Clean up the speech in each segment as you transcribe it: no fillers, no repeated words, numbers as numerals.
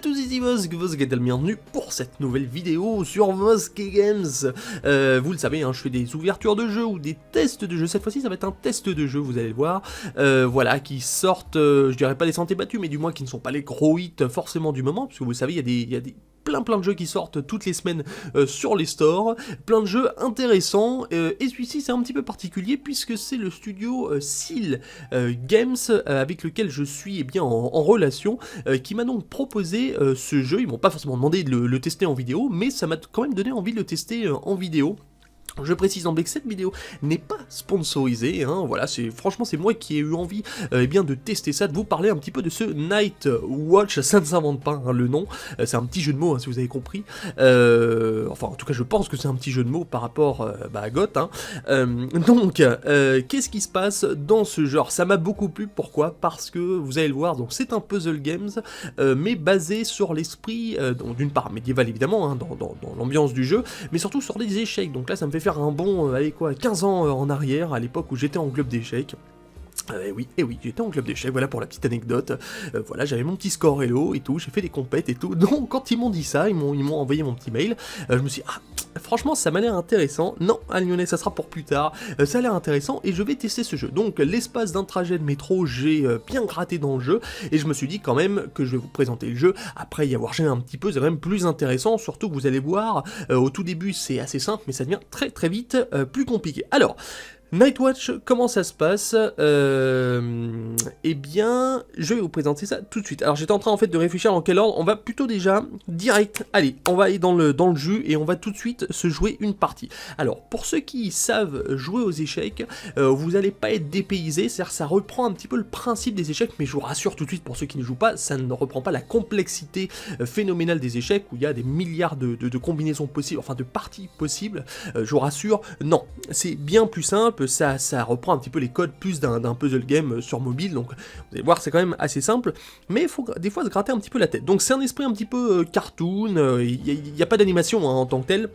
tous, ici Vosk, bienvenue pour cette nouvelle vidéo sur Vosk Games. Vous le savez, hein, je fais des ouvertures de jeux ou des tests de jeux. Cette fois-ci, ça va être un test de jeu, vous allez le voir. Voilà, qui sortent, je dirais pas des sentiers battus, mais du moins qui ne sont pas les gros hits forcément du moment, parce que vous savez, il y a des plein de jeux qui sortent toutes les semaines sur les stores, plein de jeux intéressants, et celui-ci c'est un petit peu particulier puisque c'est le studio Seal Games avec lequel je suis en relation, qui m'a donc proposé ce jeu. Ils m'ont pas forcément demandé de le tester en vidéo, mais ça m'a quand même donné envie de le tester en vidéo. Je précise d'emblée que cette vidéo n'est pas sponsorisée, hein, voilà, franchement c'est moi qui ai eu envie de tester ça, de vous parler un petit peu de ce Night Watch. Ça ne s'invente pas, hein, le nom, c'est un petit jeu de mots, hein, si vous avez compris, enfin en tout cas je pense que c'est un petit jeu de mots par rapport à GOT, hein. Donc qu'est-ce qui se passe dans ce genre? Ça m'a beaucoup plu, pourquoi? Parce que vous allez le voir, donc c'est un puzzle games, mais basé sur l'esprit, d'une part médiéval évidemment, hein, dans l'ambiance du jeu, mais surtout sur les échecs. Donc là ça me fait faire un bond, allez quoi, 15 ans en arrière, à l'époque où j'étais en club d'échecs. Oui, j'étais en club d'échecs, voilà pour la petite anecdote. Voilà, j'avais mon petit score Hello et tout, j'ai fait des compètes et tout. Donc quand ils m'ont dit ça, ils m'ont envoyé mon petit mail, je me suis dit, franchement ça m'a l'air intéressant. Non, Lyonnais, ça sera pour plus tard, ça a l'air intéressant et je vais tester ce jeu. Donc l'espace d'un trajet de métro, j'ai bien gratté dans le jeu et je me suis dit quand même que je vais vous présenter le jeu. Après y avoir joué un petit peu, c'est quand même plus intéressant, surtout que vous allez voir, au tout début c'est assez simple, mais ça devient très vite plus compliqué. Alors, Nightwatch, comment ça se passe? Eh bien, je vais vous présenter ça tout de suite. Alors j'étais en train en fait de réfléchir dans quel ordre. On va plutôt déjà direct, allez, on va aller dans le jus et on va tout de suite se jouer une partie. Alors pour ceux qui savent jouer aux échecs, vous n'allez pas être dépaysé, c'est-à-dire ça reprend un petit peu le principe des échecs, mais je vous rassure tout de suite pour ceux qui ne jouent pas, ça ne reprend pas la complexité phénoménale des échecs où il y a des milliards de combinaisons possibles, enfin de parties possibles. Je vous rassure, non, c'est bien plus simple. Ça reprend un petit peu les codes plus d'un puzzle game sur mobile, donc vous allez voir c'est quand même assez simple, mais il faut des fois se gratter un petit peu la tête. Donc c'est un esprit un petit peu cartoon, il n'y a pas d'animation hein, en tant que tel.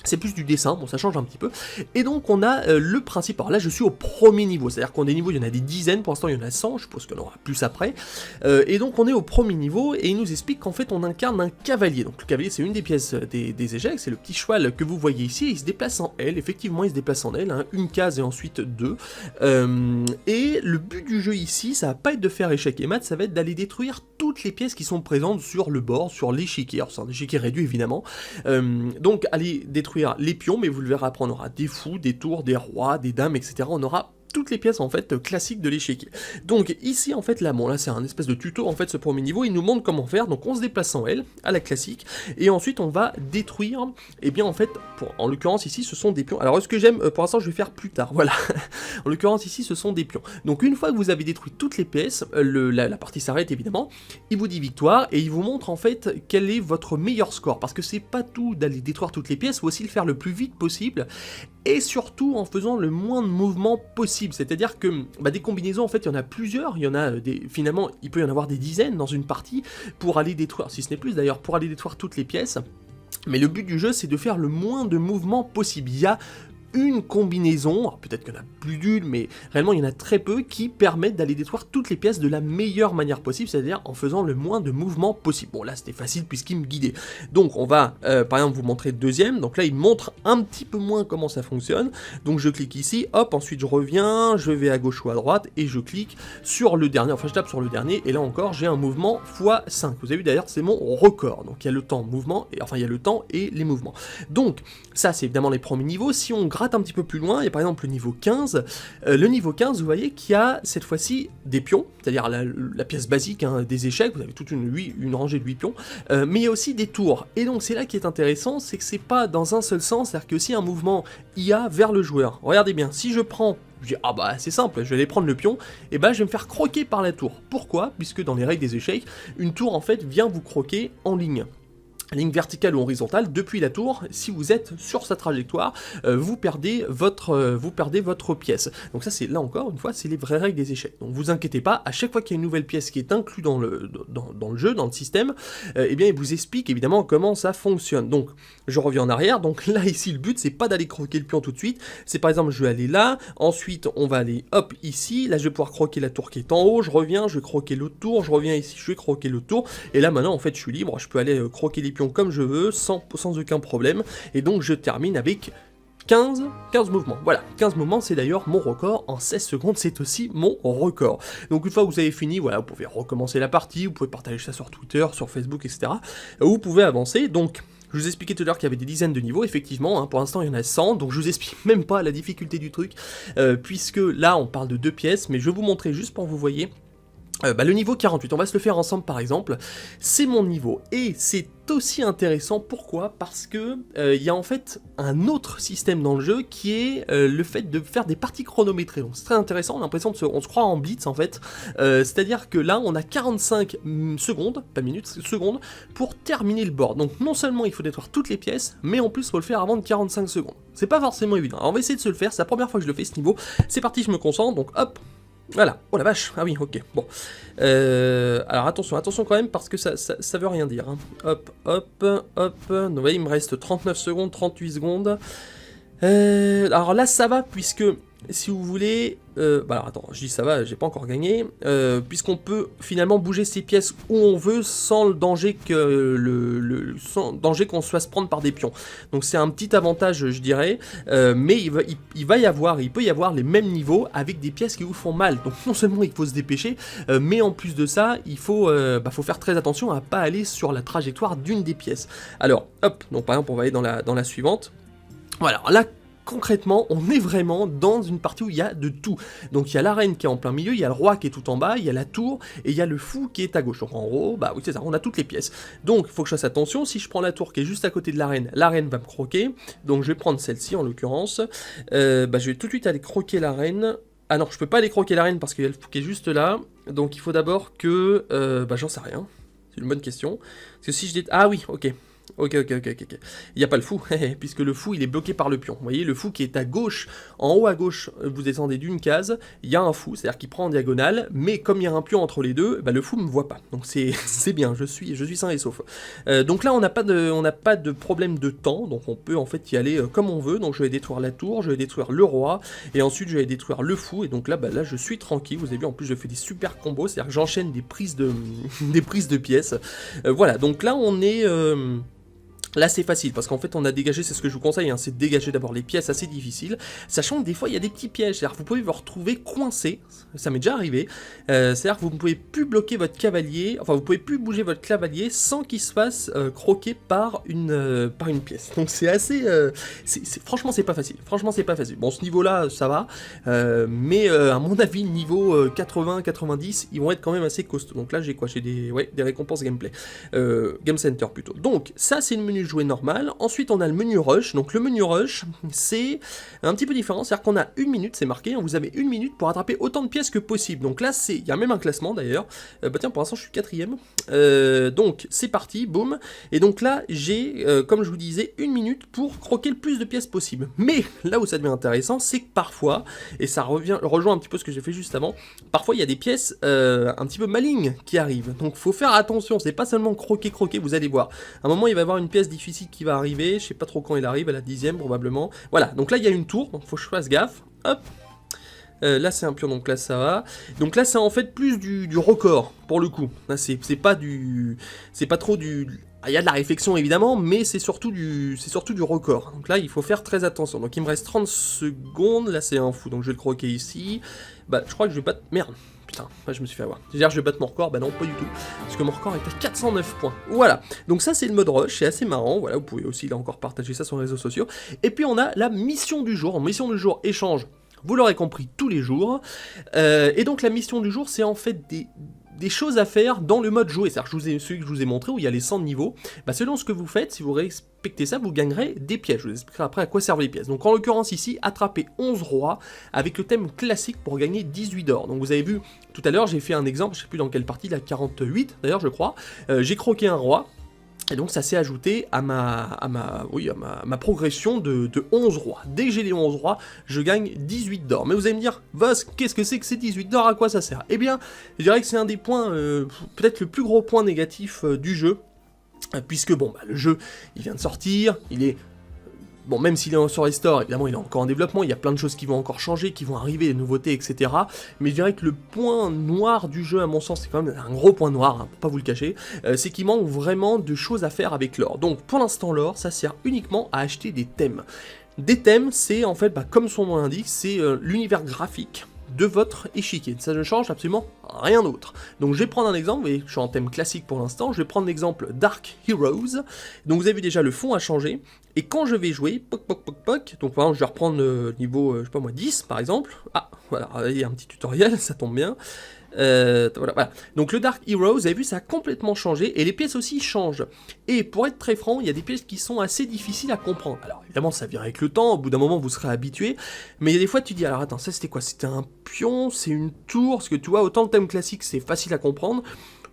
C'est plus du dessin, bon ça change un petit peu, et donc on a le principe, alors là je suis au premier niveau, c'est-à-dire qu'on a des niveaux, il y en a des dizaines, pour l'instant il y en a 100, je suppose qu'il y en aura plus après, et donc on est au premier niveau, et il nous explique qu'en fait on incarne un cavalier, donc le cavalier c'est une des pièces des échecs, c'est le petit cheval que vous voyez ici, et il se déplace en L, effectivement il se déplace en L, hein, une case et ensuite deux, et le but du jeu ici, ça va pas être de faire échec et mat, ça va être d'aller détruire toutes les pièces qui sont présentes sur le bord, sur l'échiquier, alors c'est un échiquier réduit évidemment, donc aller détruire les pions, mais vous le verrez après, on aura des fous, des tours, des rois, des dames, etc. On aura toutes les pièces en fait classiques de l'échiquier. Donc ici en fait là, bon là c'est un espèce de tuto en fait ce premier niveau, il nous montre comment faire, donc on se déplace en L, à la classique, et ensuite on va détruire, et bien en fait, en l'occurrence ici ce sont des pions, alors ce que j'aime, pour l'instant je vais faire plus tard, voilà, en l'occurrence ici ce sont des pions. Donc une fois que vous avez détruit toutes les pièces, la partie s'arrête évidemment, il vous dit victoire, et il vous montre en fait quel est votre meilleur score, parce que c'est pas tout d'aller détruire toutes les pièces, il faut aussi le faire le plus vite possible, et surtout en faisant le moins de mouvements possible, c'est-à-dire que des combinaisons en fait il y en a plusieurs, il y en a finalement il peut y en avoir des dizaines dans une partie pour aller détruire, si ce n'est plus d'ailleurs, pour aller détruire toutes les pièces, mais le but du jeu c'est de faire le moins de mouvements possible. Il y a une combinaison, peut-être qu'il y en a plus d'une, mais réellement il y en a très peu qui permettent d'aller détruire toutes les pièces de la meilleure manière possible, c'est-à-dire en faisant le moins de mouvements possible. Bon là c'était facile puisqu'il me guidait. Donc on va par exemple vous montrer le deuxième, donc là il montre un petit peu moins comment ça fonctionne, donc je clique ici, hop, ensuite je reviens, je vais à gauche ou à droite, et je clique sur le dernier, enfin je tape sur le dernier, et là encore j'ai un mouvement x5, vous avez vu d'ailleurs c'est mon record, donc il y a le temps mouvement, et enfin il y a le temps et les mouvements. Donc ça c'est évidemment les premiers niveaux. Si on gratte un petit peu plus loin, et par exemple le niveau 15, vous voyez qu'il y a cette fois-ci des pions, c'est-à-dire la pièce basique hein, des échecs, vous avez toute une rangée de 8 pions, mais il y a aussi des tours, et donc c'est là qui est intéressant, c'est que c'est pas dans un seul sens, c'est-à-dire que si un mouvement IA vers le joueur, regardez bien, si je prends, je dis ah bah c'est simple, je vais aller prendre le pion, et je vais me faire croquer par la tour. Pourquoi? Puisque dans les règles des échecs, une tour en fait vient vous croquer en ligne. ligne verticale ou horizontale, depuis la tour, si vous êtes sur sa trajectoire, vous perdez votre pièce. Donc ça c'est, là encore une fois, c'est les vraies règles des échecs. Donc vous inquiétez pas, à chaque fois qu'il y a une nouvelle pièce qui est inclue dans le jeu, dans le système, eh bien il vous explique évidemment comment ça fonctionne. Donc je reviens en arrière, donc là ici le but c'est pas d'aller croquer le pion tout de suite, c'est par exemple je vais aller là, ensuite on va aller hop ici, là je vais pouvoir croquer la tour qui est en haut, je reviens, je vais croquer l'autre tour, je reviens ici, je vais croquer l'autre tour, et là maintenant en fait je suis libre, je peux aller croquer les pions comme je veux, sans aucun problème, et donc je termine avec 15 mouvements, voilà, 15 mouvements, c'est d'ailleurs mon record, en 16 secondes, c'est aussi mon record. Donc une fois que vous avez fini, voilà, vous pouvez recommencer la partie, vous pouvez partager ça sur Twitter, sur Facebook, etc. Vous pouvez avancer, donc... Je vous expliquais tout à l'heure qu'il y avait des dizaines de niveaux, effectivement, hein, pour l'instant il y en a 100, donc je vous explique même pas la difficulté du truc, puisque là on parle de 2 pièces, mais je vais vous montrer juste pour que vous voyez... le niveau 48, on va se le faire ensemble par exemple, c'est mon niveau, et c'est aussi intéressant, pourquoi? Parce que il y a en fait un autre système dans le jeu qui est le fait de faire des parties chronométrées, donc c'est très intéressant, on a l'impression on se croit en blitz en fait, c'est-à-dire que là on a 45 secondes, pas minutes, secondes, pour terminer le board, donc non seulement il faut détruire toutes les pièces, mais en plus il faut le faire avant de 45 secondes, c'est pas forcément évident, alors on va essayer de se le faire, c'est la première fois que je le fais ce niveau, c'est parti, je me concentre, donc hop. Voilà, oh la vache, ah oui, ok, bon. Alors attention quand même, parce que ça veut rien dire. Hein. Hop, donc voyez, il me reste 39 secondes, 38 secondes. Alors là, ça va, puisque, si vous voulez... alors attends, je dis ça va, j'ai pas encore gagné, puisqu'on peut finalement bouger ces pièces où on veut sans le danger sans danger qu'on se fasse prendre par des pions. Donc c'est un petit avantage, je dirais, mais il peut y avoir les mêmes niveaux avec des pièces qui vous font mal. Donc non seulement il faut se dépêcher, mais en plus de ça, il faut faire très attention à pas aller sur la trajectoire d'une des pièces. Alors, hop, donc par exemple, on va aller dans la suivante. Voilà, là, concrètement, on est vraiment dans une partie où il y a de tout. Donc il y a la reine qui est en plein milieu, il y a le roi qui est tout en bas, il y a la tour, et il y a le fou qui est à gauche. Donc en gros, bah oui c'est ça, on a toutes les pièces. Donc il faut que je fasse attention, si je prends la tour qui est juste à côté de la reine va me croquer. Donc je vais prendre celle-ci en l'occurrence. Je vais tout de suite aller croquer la reine. Ah non, je peux pas aller croquer la reine parce qu'il y a le fou qui est juste là. Donc il faut d'abord que... j'en sais rien. C'est une bonne question. Parce que si je dis... Ah oui, ok. Ok. Il n'y a pas le fou, puisque le fou il est bloqué par le pion. Vous voyez, le fou qui est à gauche, en haut à gauche, vous descendez d'une case, il y a un fou, c'est-à-dire qu'il prend en diagonale, mais comme il y a un pion entre les deux, le fou ne me voit pas. Donc c'est bien, je suis sain et sauf. Donc là on n'a pas de problème de temps, donc on peut en fait y aller comme on veut. Donc je vais détruire la tour, je vais détruire le roi, et ensuite je vais détruire le fou, et donc là, là je suis tranquille. Vous avez vu, en plus je fais des super combos, c'est-à-dire que j'enchaîne des prises de pièces. Voilà, donc là on est... Là c'est facile, parce qu'en fait on a dégagé, c'est ce que je vous conseille, hein, c'est de dégager d'abord les pièces assez difficiles, sachant que des fois il y a des petits pièges, c'est-à-dire que vous pouvez vous retrouver coincé, ça m'est déjà arrivé, c'est-à-dire que vous ne pouvez plus bloquer votre cavalier, enfin vous pouvez plus bouger votre cavalier sans qu'il se fasse croquer par une pièce. Donc c'est assez, franchement c'est pas facile, Bon ce niveau-là ça va, mais à mon avis niveau 80-90 ils vont être quand même assez costauds. Donc là j'ai quoi, j'ai des récompenses gameplay, Game Center plutôt. Donc ça c'est le menu jouer normal. Ensuite on a le menu rush, donc le menu rush c'est un petit peu différent, c'est-à-dire qu'on a 1 minute, c'est marqué, hein, vous avez 1 minute pour attraper autant de pièces que possible. Donc là il y a même un classement d'ailleurs, tiens pour l'instant je suis 4ème, donc c'est parti, boum, et donc là j'ai, comme je vous disais, 1 minute pour croquer le plus de pièces possible. Mais là où ça devient intéressant, c'est que parfois, et ça rejoint un petit peu ce que j'ai fait juste avant, parfois il y a des pièces un petit peu malignes qui arrivent, donc faut faire attention, c'est pas seulement croquer, vous allez voir, à un moment il va y avoir une pièce difficile qui va arriver, je sais pas trop quand elle arrive, à la 10ème probablement, voilà, donc là il y a une tour, donc faut que je fasse gaffe, hop, là c'est un pion, donc là ça va, donc là c'est en fait plus du record, pour le coup, là c'est pas trop du... Il y a de la réflexion évidemment, mais c'est surtout du record, donc là il faut faire très attention, donc il me reste 30 secondes, là c'est un fou, donc je vais le croquer ici, je crois que je vais pas... Merde. Putain, je me suis fait avoir. C'est-à-dire je vais battre mon record, non pas du tout, parce que mon record est à 409 points. Voilà, donc ça c'est le mode rush, c'est assez marrant, voilà, vous pouvez aussi là encore partager ça sur les réseaux sociaux. Et puis on a la mission du jour, échange, vous l'aurez compris, tous les jours. Et donc la mission du jour c'est en fait des choses à faire dans le mode jouer, c'est-à-dire celui que je vous ai montré où il y a les 100 niveaux, selon ce que vous faites, si vous respectez ça, vous gagnerez des pièces, je vous expliquerai après à quoi servent les pièces. Donc en l'occurrence ici, attraper 11 rois avec le thème classique pour gagner 18 d'or. Donc vous avez vu, tout à l'heure j'ai fait un exemple, je sais plus dans quelle partie, la 48 d'ailleurs je crois, j'ai croqué un roi. Et donc ça s'est ajouté à ma progression de 11 rois. Dès que j'ai les 11 rois, je gagne 18 d'or. Mais vous allez me dire, Voss, qu'est-ce que c'est que ces 18 d'or, à quoi ça sert? Eh bien, je dirais que c'est un des points, peut-être le plus gros point négatif du jeu, puisque bon, le jeu, il vient de sortir, il est... Bon, même s'il est sur les stores, évidemment, il est encore en développement, il y a plein de choses qui vont encore changer, qui vont arriver, des nouveautés, etc. Mais je dirais que le point noir du jeu, à mon sens, c'est quand même un gros point noir, hein, pour pas vous le cacher, c'est qu'il manque vraiment de choses à faire avec l'or. Donc, pour l'instant, l'or, ça sert uniquement à acheter des thèmes. Des thèmes, c'est en fait, comme son nom l'indique, c'est l'univers graphique de votre échiquier. Ça ne change absolument rien d'autre. Donc je vais prendre un exemple, et je suis en thème classique pour l'instant, je vais prendre l'exemple Dark Heroes. Donc vous avez vu déjà le fond a changé, et quand je vais jouer, poc poc poc poc, donc par exemple je vais reprendre niveau, je sais pas moi, 10 par exemple. Ah, voilà, il y a un petit tutoriel, ça tombe bien. Voilà. Donc le Dark Heroes, vous avez vu, ça a complètement changé, et les pièces aussi changent. Et pour être très franc, il y a des pièces qui sont assez difficiles à comprendre. Alors évidemment, ça vient avec le temps, au bout d'un moment, vous serez habitué, mais il y a des fois, tu dis, alors attends, ça c'était quoi? C'était un pion, c'est une tour, parce que tu vois, autant le thème classique, c'est facile à comprendre,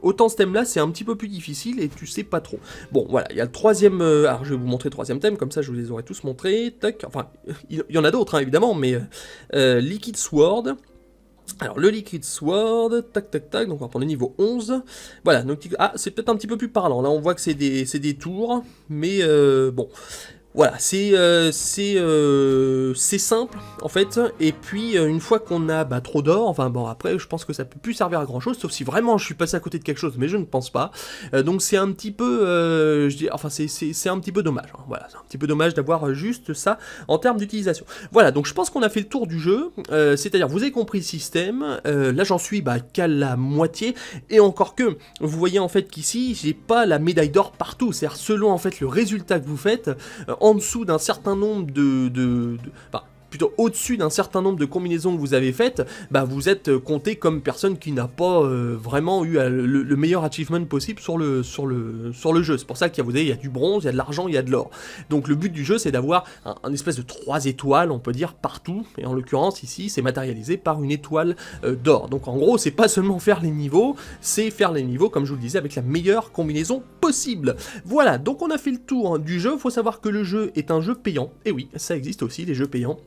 autant ce thème-là, c'est un petit peu plus difficile, et tu sais pas trop. Bon, voilà, il y a le troisième, alors je vais vous montrer le troisième thème, comme ça je vous les aurai tous montrés, tac, enfin, il y en a d'autres, hein, évidemment, mais Liquid Sword. Alors, le Liquid Sword, tac tac tac, donc on va prendre le niveau 11. Voilà, donc, ah, c'est peut-être un petit peu plus parlant, là on voit que c'est des tours, mais bon... Voilà, c'est simple, en fait, et puis une fois qu'on a trop d'or, enfin bon, après, je pense que ça peut plus servir à grand-chose, sauf si vraiment je suis passé à côté de quelque chose, mais je ne pense pas. Donc c'est un petit peu, je dis, enfin c'est un petit peu dommage, hein, voilà, c'est un petit peu dommage d'avoir juste ça en termes d'utilisation. Voilà, donc je pense qu'on a fait le tour du jeu, c'est-à-dire, vous avez compris le système, là j'en suis qu'à la moitié, et encore que, vous voyez en fait qu'ici, j'ai pas la médaille d'or partout, c'est-à-dire selon en fait le résultat que vous faites, en dessous d'un certain nombre enfin, plutôt au-dessus d'un certain nombre de combinaisons que vous avez faites, vous êtes compté comme personne qui n'a pas vraiment eu le meilleur achievement possible sur le jeu. C'est pour ça qu'il y a du bronze, il y a de l'argent, il y a de l'or. Donc le but du jeu, c'est d'avoir un espèce de 3 étoiles, on peut dire, partout, et en l'occurrence ici, c'est matérialisé par une étoile d'or. Donc en gros, c'est pas seulement faire les niveaux, c'est faire les niveaux, comme je vous le disais, avec la meilleure combinaison possible. Voilà, donc on a fait le tour du jeu. Il faut savoir que le jeu est un jeu payant, et oui, ça existe aussi, les jeux payants.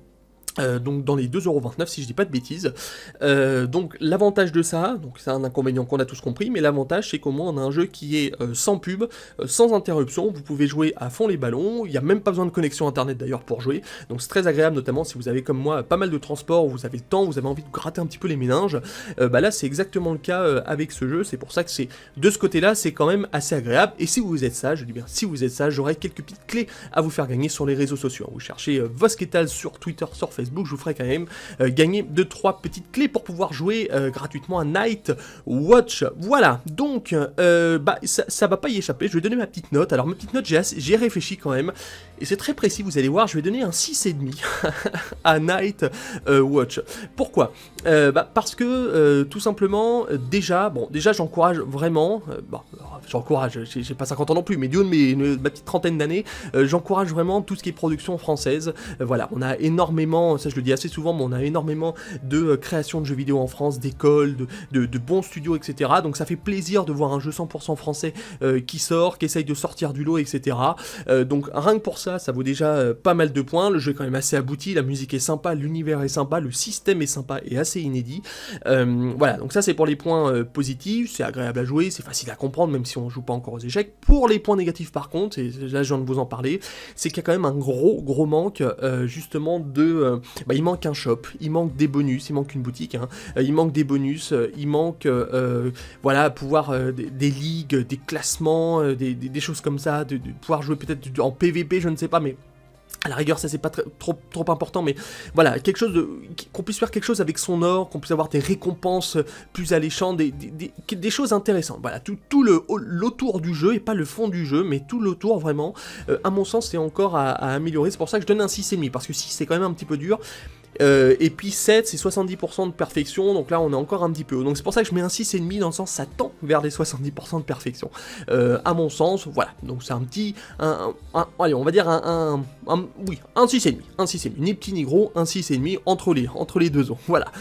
Donc dans les 2,29€ si je dis pas de bêtises. Donc l'avantage de ça, donc c'est un inconvénient qu'on a tous compris, mais l'avantage c'est qu'au moins on a un jeu qui est sans pub, sans interruption, vous pouvez jouer à fond les ballons, il n'y a même pas besoin de connexion internet d'ailleurs pour jouer, donc c'est très agréable, notamment si vous avez comme moi pas mal de transport, vous avez le temps, vous avez envie de gratter un petit peu les méninges, là c'est exactement le cas avec ce jeu, c'est pour ça que c'est de ce côté-là c'est quand même assez agréable, et si vous êtes sage, je dis bien si vous êtes sage, j'aurai quelques petites clés à vous faire gagner sur les réseaux sociaux. Vous cherchez Vosketal sur Twitter, sur Facebook, je vous ferai quand même gagner 2-3 petites clés pour pouvoir jouer gratuitement à Night Watch. Voilà, donc ça va pas y échapper, je vais donner ma petite note. Alors ma petite note, j'ai réfléchi quand même, et c'est très précis, vous allez voir, je vais donner un 6,5 à Night Watch. Pourquoi parce que tout simplement, déjà j'encourage vraiment, j'encourage, j'ai pas 50 ans non plus, mais du haut de ma petite trentaine d'années, j'encourage vraiment tout ce qui est production française. Voilà, on a énormément, ça je le dis assez souvent, mais on a énormément de création de jeux vidéo en France, d'écoles, de bons studios, etc. Donc ça fait plaisir de voir un jeu 100% français qui sort, qui essaye de sortir du lot, etc. Donc rien que pour ça, ça vaut déjà pas mal de points. Le jeu est quand même assez abouti, la musique est sympa, l'univers est sympa, le système est sympa et assez inédit. Voilà, donc ça c'est pour les points positifs, c'est agréable à jouer, c'est facile à comprendre, même si on joue pas encore aux échecs. Pour les points négatifs par contre, et là je viens de vous en parler, c'est qu'il y a quand même un gros manque justement de... il manque un shop, il manque des bonus, il manque une boutique, hein, il manque des bonus, il manque voilà, pouvoir des ligues, des classements, des choses comme ça, de pouvoir jouer peut-être en PVP, je ne sais pas, mais... À la rigueur, ça c'est pas trop important, mais voilà, quelque chose qu'on puisse faire quelque chose avec son or, qu'on puisse avoir des récompenses plus alléchantes, des choses intéressantes. Voilà, tout l'autour du jeu, et pas le fond du jeu, mais tout l'autour vraiment, à mon sens, c'est encore à améliorer. C'est pour ça que je donne un 6,5, parce que 6 c'est quand même un petit peu dur. et puis 7 c'est 70% de perfection, donc là on est encore un petit peu haut, donc c'est pour ça que je mets un 6,5 dans le sens ça tend vers les 70% de perfection, à mon sens, voilà, donc c'est un petit, allez on va dire oui, un 6,5, ni petit ni gros, un 6,5 entre les deux ans, voilà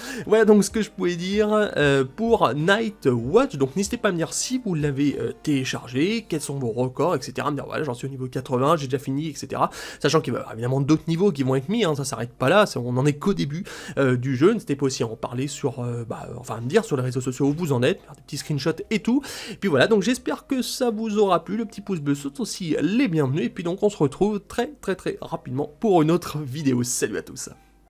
donc ce que je pouvais dire pour Night Watch, donc n'hésitez pas à me dire si vous l'avez téléchargé, quels sont vos records, etc, me dire voilà j'en suis au niveau 80, j'ai déjà fini, etc, sachant qu'il va y avoir évidemment d'autres niveaux qui vont être mis, hein, ça s'arrête pas là, on en est qu'au début du jeu, n'hésitez pas aussi à en parler sur, enfin à me dire sur les réseaux sociaux où vous en êtes, faire des petits screenshots et tout, et puis voilà, donc j'espère que ça vous aura plu, le petit pouce bleu sont aussi les bienvenus, et puis donc on se retrouve très rapidement pour une autre vidéo, salut à tous.